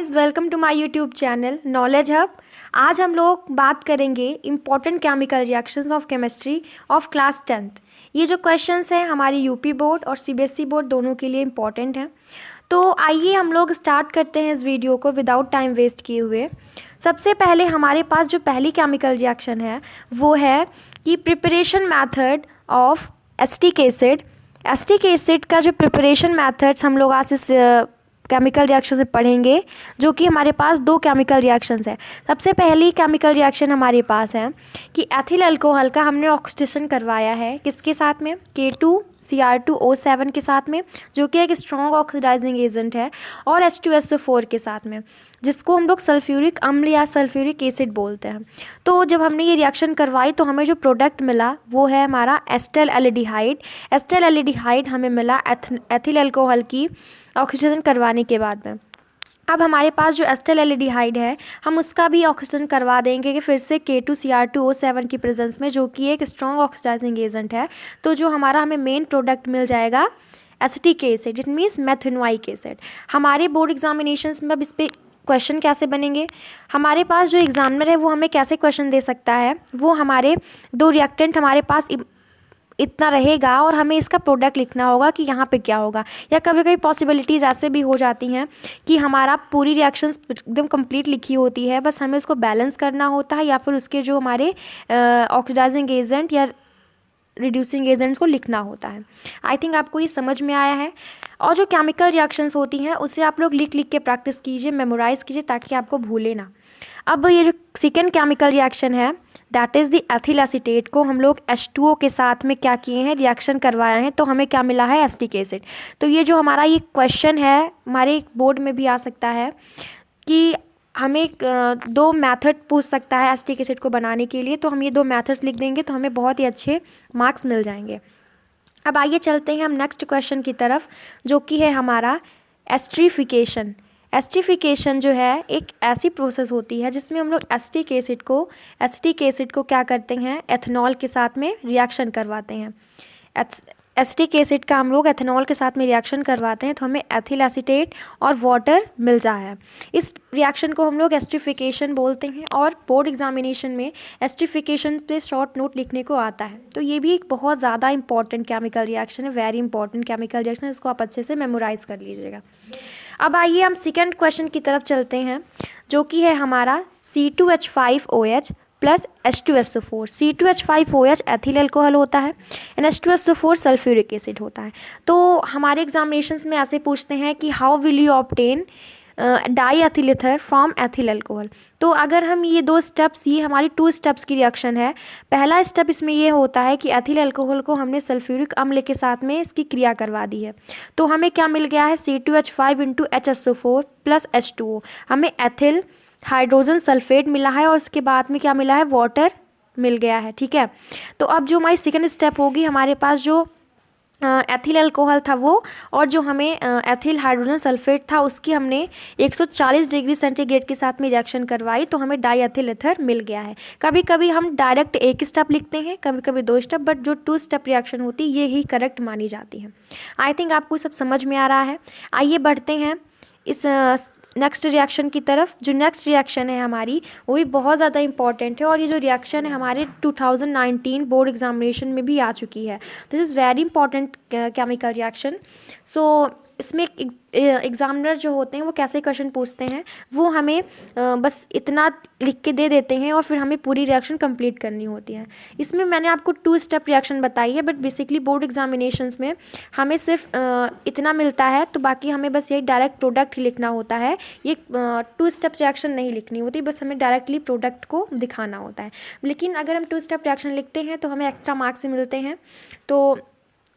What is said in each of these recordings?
Guys, welcome to my YouTube channel knowledge hub. आज हम लोग बात करेंगे important chemical reactions of chemistry of class 10th। ये जो क्वेश्चंस हैं हमारी यूपी बोर्ड और सीबीएसई बोर्ड दोनों के लिए इम्पॉर्टेंट हैं। तो आइए हम लोग स्टार्ट करते हैं इस वीडियो को विदाउट टाइम वेस्ट किए हुए। सबसे पहले हमारे पास जो पहली केमिकल रिएक्शन है वो है कि preparation method of acetic acid. Acetic acid का जो प्रिपरेशन मैथड्स हम लोग आज इस केमिकल रिएक्शन से पढ़ेंगे, जो कि हमारे पास दो केमिकल रिएक्शंस है। सबसे पहली केमिकल रिएक्शन हमारे पास है कि एथिल अल्कोहल का हमने ऑक्सीडेशन करवाया है किसके साथ में, K2Cr2O7 के साथ में, जो कि एक स्ट्रॉन्ग ऑक्सीडाइजिंग एजेंट है, और H2SO4 के साथ में, जिसको हम लोग सल्फ्यूरिक अम्ल या सल्फ्यूरिक एसिड बोलते हैं। तो जब हमने ये रिएक्शन करवाई तो हमें जो प्रोडक्ट मिला वो है हमारा एस्टर एल्डिहाइड। एस्टर एल्डिहाइड हमें मिला एथिल अल्कोहल की ऑक्सीजन करवाने के बाद में। अब हमारे पास जो एस्टर एल्डिहाइड है हम उसका भी ऑक्सीजन करवा देंगे कि फिर से K2Cr2O7 की प्रेजेंस में, जो कि एक स्ट्रॉन्ग ऑक्सीडाइजिंग एजेंट है। तो जो हमारा हमें मेन प्रोडक्ट मिल जाएगा acetic acid, it means methanoic acid. हमारे बोर्ड एग्जामिनेशंस में अब इस पर क्वेश्चन कैसे बनेंगे, हमारे पास जो एग्जामिनर है वो हमें कैसे क्वेश्चन दे सकता है, वो हमारे दो रिएक्टेंट हमारे पास इतना रहेगा और हमें इसका प्रोडक्ट लिखना होगा कि यहाँ पे क्या होगा। या कभी कभी पॉसिबिलिटीज़ ऐसे भी हो जाती हैं कि हमारा पूरी रिएक्शंस एकदम कंप्लीट लिखी होती है, बस हमें उसको बैलेंस करना होता है या फिर उसके जो हमारे ऑक्सीडाइजिंग एजेंट या रिड्यूसिंग एजेंट्स को लिखना होता है। आई थिंक आपको ये समझ में आया है। और जो केमिकल रिएक्शंस होती हैं उसे आप लोग लिख लिख के प्रैक्टिस कीजिए, मेमोराइज़ कीजिए, ताकि आपको भूले ना। अब ये जो सेकेंड केमिकल रिएक्शन है that is the ethyl acetate को हम लोग H2O के साथ में क्या किए हैं, रिएक्शन करवाया है, तो हमें क्या मिला है, एसिटिक एसिड। तो ये जो हमारा ये क्वेश्चन है हमारे बोर्ड में भी आ सकता है कि हमें दो मेथड पूछ सकता है एसिटिक एसिड को बनाने के लिए, तो हम ये दो मेथड्स लिख देंगे तो हमें बहुत ही अच्छे मार्क्स मिल जाएंगे। अब आइए चलते हैं हम नेक्स्ट क्वेश्चन की तरफ, जो कि है हमारा एस्ट्रीफिकेशन। एस्ट्रीफिकेशन जो है एक ऐसी प्रोसेस होती है जिसमें हम लोग एसिटिक एसिड को क्या करते हैं, एथेनॉल के साथ में रिएक्शन करवाते हैं। एसिटिक एसिड का हम लोग एथेनॉल के साथ में रिएक्शन करवाते हैं तो हमें एथिल एसीटेट और वाटर मिल जाता है। इस रिएक्शन को हम लोग एस्ट्रीफिकेशन बोलते हैं और बोर्ड एग्जामिनेशन में एस्ट्रीफिकेशन पे शॉर्ट नोट लिखने को आता है। तो ये भी एक बहुत ज़्यादा इंपॉर्टेंट केमिकल रिएक्शन है, वेरी इंपॉर्टेंट केमिकल रिएक्शन है, इसको आप अच्छे से मेमोराइज कर लीजिएगा। अब आइए हम सेकेंड क्वेश्चन की तरफ चलते हैं, जो कि है हमारा C2H5OH plus H2SO4। C2H5OH ethyl alcohol होता है एंड H2SO4 सल्फ्यूरिक एसिड होता है। तो हमारे एग्जामिनेशंस में ऐसे पूछते हैं कि how will you obtain die ethyl ether from ethyl alcohol. तो अगर हम ये दो स्टेप्स, ये हमारी 2 स्टेप्स की रिएक्शन है। पहला स्टेप इसमें ये होता है कि एथिल अल्कोहल को हमने सल्फ्यूरिक अम्ल के साथ में इसकी क्रिया करवा दी है, तो हमें क्या मिल गया है, C2H5 × HSO4 प्लस H2O। हमें एथिल हाइड्रोजन सल्फेट मिला है और उसके बाद में क्या मिला है, वाटर मिल गया है। ठीक है, तो अब जो हमारी सेकेंड स्टेप होगी, हमारे पास जो एथिल अल्कोहल था वो और जो हमें एथिल हाइड्रोजन सल्फेट था उसकी हमने 140 डिग्री सेंटीग्रेड के साथ में रिएक्शन करवाई, तो हमें डाई एथिल ईथर मिल गया है। कभी कभी हम डायरेक्ट एक स्टेप लिखते हैं, कभी कभी 2 स्टेप, बट जो 2 स्टेप रिएक्शन होती है ये ही करेक्ट मानी जाती है। आई थिंक आपको सब समझ में आ रहा है। आइए बढ़ते हैं इस नेक्स्ट रिएक्शन की तरफ। जो नेक्स्ट रिएक्शन है हमारी वो भी बहुत ज़्यादा इंपॉर्टेंट है और ये जो रिएक्शन है हमारे 2019 बोर्ड एग्जामिनेशन में भी आ चुकी है। This is very important chemical reaction. So इसमें एग्जामिनर जो होते हैं वो कैसे क्वेश्चन पूछते हैं, वो हमें बस इतना लिख के दे देते हैं और फिर हमें पूरी रिएक्शन कंप्लीट करनी होती है। इसमें मैंने आपको 2 स्टेप रिएक्शन बताई है, बट बेसिकली बोर्ड एग्जामिनेशंस में हमें सिर्फ इतना मिलता है, तो बाकी हमें बस यही डायरेक्ट प्रोडक्ट ही लिखना होता है। ये 2 स्टेप रिएक्शन नहीं लिखनी होती, बस हमें डायरेक्टली प्रोडक्ट को दिखाना होता है। लेकिन अगर हम 2 स्टेप रिएक्शन लिखते हैं तो हमें एक्स्ट्रा मार्क्स मिलते हैं। तो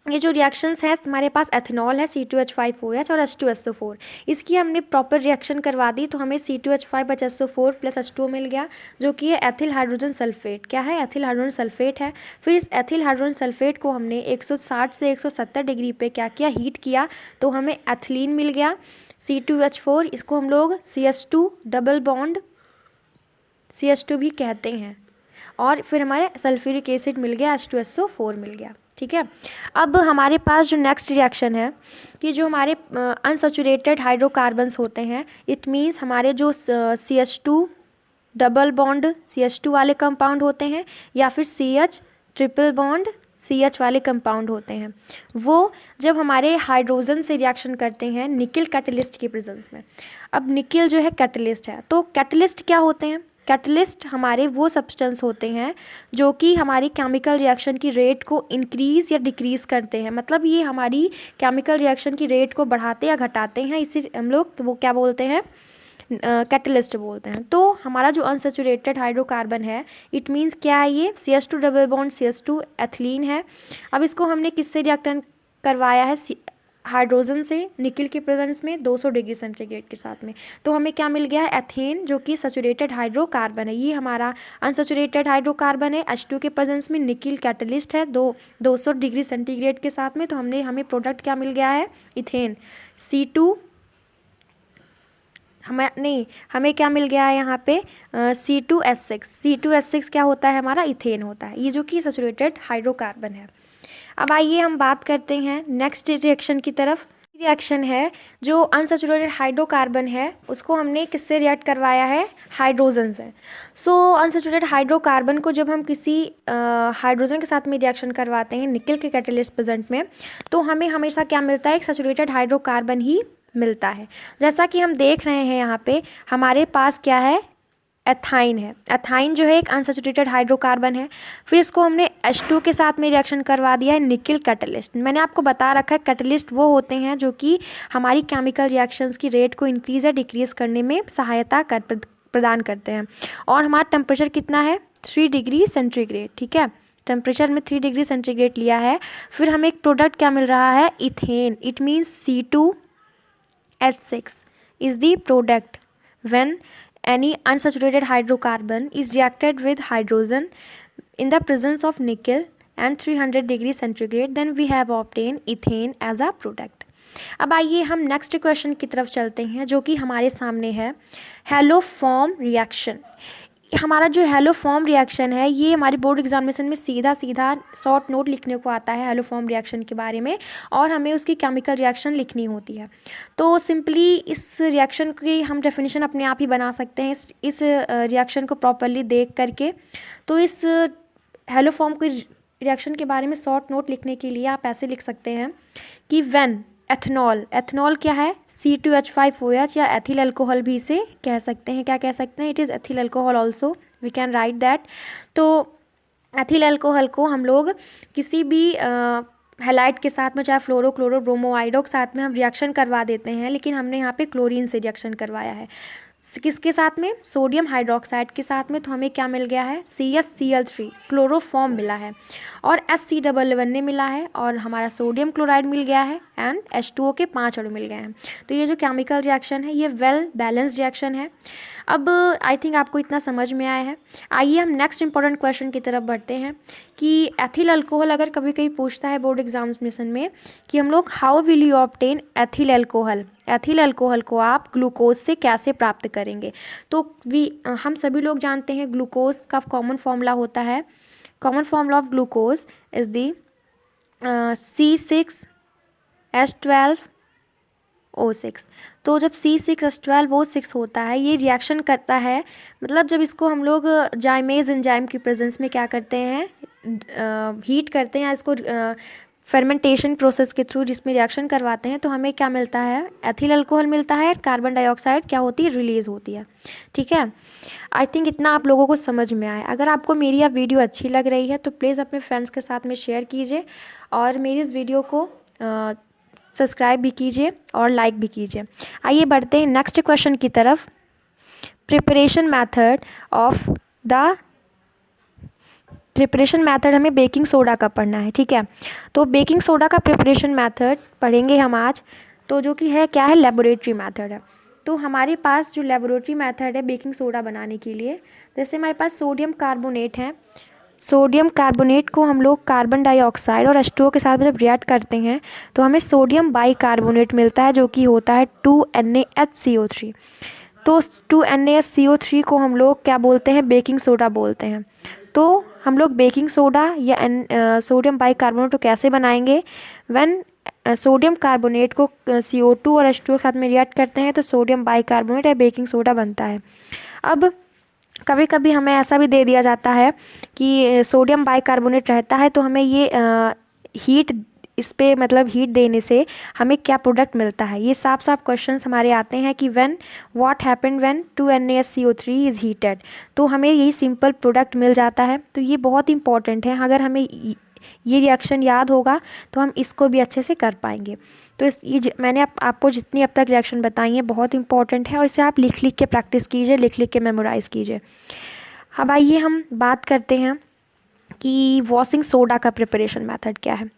ये जो रिएक्शंस हैं हमारे पास एथेनॉल है C2H5OH और H2SO4, इसकी हमने प्रॉपर रिएक्शन करवा दी तो हमें C2H5HSO4 प्लस H2O मिल गया, जो कि है एथिल हाइड्रोजन सल्फेट। क्या है, एथिल हाइड्रोजन सल्फेट है। फिर इस एथिल हाइड्रोजन सल्फेट को हमने 160 से 170 डिग्री पे क्या किया, हीट किया, तो हमें एथिलीन मिल गया C2H4। इसको हम लोग CH2 डबल बॉन्ड CH2 भी कहते हैं। और फिर हमारे सल्फ्यूरिक एसिड मिल गया, H2SO4 मिल गया। ठीक है, अब हमारे पास जो नेक्स्ट रिएक्शन है कि जो हमारे अनसैचुरेटेड हाइड्रोकार्बन्स होते हैं, इट मीन्स हमारे जो CH2 डबल बॉन्ड CH2 वाले कंपाउंड होते हैं या फिर CH ट्रिपल बॉन्ड CH वाले कंपाउंड होते हैं, वो जब हमारे हाइड्रोजन से रिएक्शन करते हैं निकिल कैटलिस्ट की प्रेजेंस में। अब निकिल जो है कैटलिस्ट है, तो कैटलिस्ट क्या होते हैं? कैटलिस्ट हमारे वो सब्सटेंस होते हैं जो कि हमारी केमिकल रिएक्शन की रेट को इंक्रीज़ या डिक्रीज़ करते हैं, मतलब ये हमारी केमिकल रिएक्शन की रेट को बढ़ाते या घटाते हैं, इसे हम लोग वो क्या बोलते हैं? कैटलिस्ट बोलते हैं। तो हमारा जो अनसैचुरेटेड हाइड्रोकार्बन है, इट मीन्स क्या है? ये CH2 double bond CH2 ethylene है। अब इसको हमने किससे रिएक्शन करवाया है? हाइड्रोजन से निकिल की प्रेजेंस में 200 डिग्री सेंटीग्रेड के साथ में। तो हमें क्या मिल गया है? एथेन, जो कि सैचुरेटेड हाइड्रोकार्बन है। ये हमारा अनसैचुरेटेड हाइड्रोकार्बन है, H2 के प्रेजेंस में निकिल कैटलिस्ट है 200 डिग्री सेंटीग्रेड के साथ में। तो हमें प्रोडक्ट क्या मिल गया है? इथेन। हमें क्या मिल गया है यहाँ पे? C2H6 क्या होता है? हमारा इथेन होता है, ये जो कि सैचुरेटेड हाइड्रोकार्बन है। अब आइए हम बात करते हैं नेक्स्ट रिएक्शन की तरफ। रिएक्शन है जो अनसैचुरेटेड हाइड्रोकार्बन है, उसको हमने किससे रिएक्ट करवाया है? हाइड्रोजन से। सो अनसैचुरेटेड हाइड्रोकार्बन को जब हम किसी हाइड्रोजन के साथ में रिएक्शन करवाते हैं निकिल के कैटलिस्ट प्रेजेंट में, तो हमें हमेशा क्या मिलता है? एक सैचुरेटेड हाइड्रोकार्बन ही मिलता है। जैसा कि हम देख रहे हैं यहाँ पे हमारे पास क्या है? एथाइन है। एथाइन जो है एक अनसैचुरेटेड हाइड्रोकार्बन है। फिर इसको हमने H2 के साथ में रिएक्शन करवा दिया है निकिल कैटलिस्ट। मैंने आपको बता रखा है कैटलिस्ट वो होते हैं जो कि हमारी केमिकल रिएक्शंस की रेट को इंक्रीज़ या डिक्रीज़ करने में सहायता प्रदान करते हैं। और हमारा टेम्परेचर कितना है? 3 डिग्री सेंटीग्रेड। ठीक है, टेम्परेचर में 3 डिग्री सेंटीग्रेड लिया है। फिर हमें एक प्रोडक्ट क्या मिल रहा है? Ethane. It means C2H6 is the product when any unsaturated hydrocarbon is reacted with hydrogen in the presence of nickel and 300 degree centigrade, then we have obtained ethane as a product. अब आइए हम next question की तरफ चलते हैं जो कि हमारे सामने है हेलोफॉर्म रिएक्शन। हमारा जो हेलोफॉर्म रिएक्शन है ये हमारे बोर्ड एग्जामिनेशन में सीधा शॉर्ट नोट लिखने को आता है हेलोफॉर्म रिएक्शन के बारे में, और हमें उसकी केमिकल रिएक्शन लिखनी होती है। तो सिंपली इस रिएक्शन की हम डेफिनेशन अपने आप ही बना सकते हैं इस रिएक्शन को प्रॉपरली देख करके। तो इस हेलोफॉर्म की रिएक्शन के बारे में शॉर्ट नोट लिखने के लिए आप ऐसे लिख सकते हैं कि व्हेन एथनॉल क्या है? C2H5OH या एथिल अल्कोहल भी इसे कह सकते हैं। क्या कह सकते हैं? It is ethyl alcohol also, we can write that. तो एथिल अल्कोहल को हम लोग किसी भी हैलाइड के साथ में, चाहे फ्लोरो क्लोरो ब्रोमो आयोडो के साथ में हम रिएक्शन करवा देते हैं, लेकिन हमने यहाँ पे क्लोरीन से रिएक्शन करवाया है। किसके साथ में? सोडियम हाइड्रोक्साइड के साथ में। तो हमें क्या मिल गया है? CSCl3 क्लोरोफॉर्म मिला है, और HC11 ने मिला है, और हमारा सोडियम क्लोराइड मिल गया है, एंड H2O के 5 अणु मिल गए हैं। तो ये जो केमिकल रिएक्शन है ये वेल बैलेंस्ड रिएक्शन है। अब आई थिंक आपको इतना समझ में आया है। आइए हम नेक्स्ट इंपॉर्टेंट क्वेश्चन की तरफ बढ़ते हैं कि एथिल अल्कोहल अगर कभी कभी पूछता है बोर्ड एग्जामिनेशन में कि हम लोग how will you obtain ethyl alcohol को आप ग्लूकोज से कैसे प्राप्त करेंगे? तो हम सभी लोग जानते हैं ग्लूकोज का कॉमन फॉर्मूला होता है, common formula of glucose is the C6H12O6। तो जब C6H12O6 होता है ये रिएक्शन करता है, मतलब जब इसको हम लोग जाइमेज एंजाइम की प्रेजेंस में क्या करते हैं? हीट करते हैं, इसको फर्मेंटेशन प्रोसेस के थ्रू जिसमें रिएक्शन करवाते हैं, तो हमें क्या मिलता है? एथिल अल्कोहल मिलता है। कार्बन डाइऑक्साइड क्या होती है? रिलीज़ होती है। ठीक है, आई थिंक इतना आप लोगों को समझ में आया। अगर आपको मेरी यह वीडियो अच्छी लग रही है तो प्लीज़ अपने फ्रेंड्स के साथ में शेयर कीजिए, और मेरी इस वीडियो को सब्सक्राइब भी कीजिए और लाइक भी कीजिए। आइए बढ़ते हैं नेक्स्ट क्वेश्चन की तरफ। प्रिपरेशन मैथड हमें बेकिंग सोडा का पढ़ना है। ठीक है, तो बेकिंग सोडा का प्रिपरेशन मैथड पढ़ेंगे हम आज, तो जो कि है क्या है? लेबोरेटरी मैथड है। तो हमारे पास जो लेबोरेटरी मैथड है बेकिंग सोडा बनाने के लिए, जैसे हमारे पास सोडियम कार्बोनेट है, सोडियम कार्बोनेट को हम लोग कार्बन डाइऑक्साइड और H2O के साथ जब रिएक्ट करते हैं तो हमें सोडियम बाइकार्बोनेट मिलता है जो कि होता है 2NaHCO3। तो 2NaHCO3 को हम लोग क्या बोलते हैं? बेकिंग सोडा बोलते हैं। तो हम लोग बेकिंग सोडा या सोडियम बाइकार्बोनेट तो कैसे बनाएंगे? व्हेन सोडियम कार्बोनेट को CO2 और H2O के साथ में रिएक्ट करते हैं तो सोडियम बाइकार्बोनेट या बेकिंग सोडा बनता है। अब कभी कभी हमें ऐसा भी दे दिया जाता है कि सोडियम बाइकार्बोनेट रहता है, तो हमें ये हीट इस पे मतलब हीट देने से हमें क्या प्रोडक्ट मिलता है। ये साफ साफ क्वेश्चंस हमारे आते हैं कि what happened when 2NaSCO3 is heated, तो हमें यही सिंपल प्रोडक्ट मिल जाता है। तो ये बहुत इंपॉर्टेंट है, अगर हमें ये रिएक्शन याद होगा तो हम इसको भी अच्छे से कर पाएंगे। तो मैंने आपको जितनी अब तक रिएक्शन बताई है बहुत इंपॉर्टेंट है, और इसे आप लिख लिख के प्रैक्टिस कीजिए, लिख लिख के मेमोराइज़ कीजिए। अब आइए हम बात करते हैं कि वॉशिंग सोडा का प्रिपरेशन मेथड क्या है।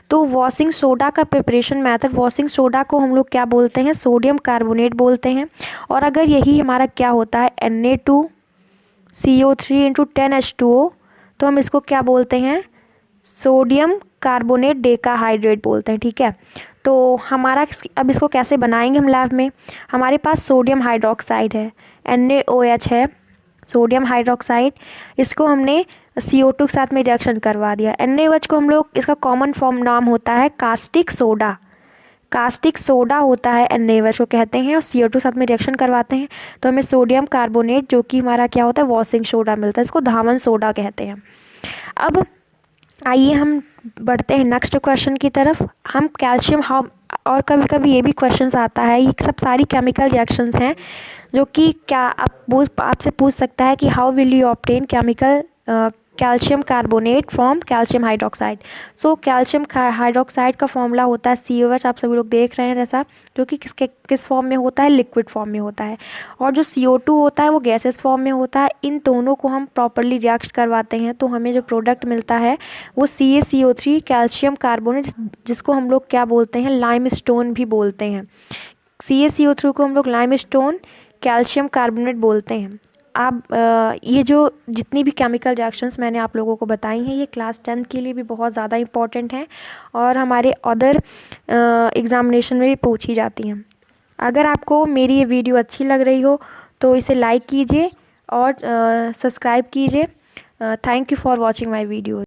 तो वॉशिंग सोडा का प्रिपरेशन मेथड, वॉशिंग सोडा को हम लोग क्या बोलते हैं? सोडियम कार्बोनेट बोलते हैं। और अगर यही हमारा क्या होता है Na2CO3 × 10H2O, तो हम इसको क्या बोलते हैं? सोडियम कार्बोनेट डेकाहाइड्रेट बोलते हैं। ठीक है, तो हमारा अब इसको कैसे बनाएंगे हम लैब में? हमारे पास सोडियम हाइड्रोक्साइड है, NaOH है, सोडियम हाइड्रोक्साइड, इसको हमने CO2 के साथ में रिएक्शन करवा दिया। NaOH को हम लोग, इसका कॉमन फॉर्म नाम होता है कास्टिक सोडा, कास्टिक सोडा होता है NaOH को कहते हैं, और CO2 के साथ में रिएक्शन करवाते हैं तो हमें सोडियम कार्बोनेट, जो कि हमारा क्या होता है? वॉशिंग सोडा मिलता है, इसको धावन सोडा कहते हैं। अब आइए हम बढ़ते हैं नेक्स्ट क्वेश्चन की तरफ। हम कैल्शियम और कभी कभी ये भी क्वेश्चंस आता है, ये सब सारी केमिकल रिएक्शंस हैं जो कि क्या आपसे पूछ सकता है कि how will you obtain chemical calcium carbonate from calcium hydroxide. So calcium hydroxide का फॉर्मूला होता है COH, आप सभी लोग देख रहे हैं जैसा, जो कि किस फॉर्म में होता है? लिक्विड फॉर्म में होता है। और जो CO2 होता है वो गैसेस फॉर्म में होता है। इन दोनों को हम प्रॉपरली रिएक्ट करवाते हैं तो हमें जो प्रोडक्ट मिलता है वो CaCO3 कैल्शियम कार्बोनेट, जिसको हम लोग क्या बोलते हैं? लाइमस्टोन भी बोलते हैं। CaCO3 को हम लोग लाइमस्टोन कैल्शियम कार्बोनेट बोलते हैं। आप ये जो जितनी भी केमिकल रिएक्शंस मैंने आप लोगों को बताई हैं, ये क्लास 10 के लिए भी बहुत ज़्यादा इंपॉर्टेंट हैं और हमारे अदर एग्ज़ामिनेशन में भी पूछी जाती हैं। अगर आपको मेरी ये वीडियो अच्छी लग रही हो तो इसे लाइक कीजिए और सब्सक्राइब कीजिए। Thank you for watching my video.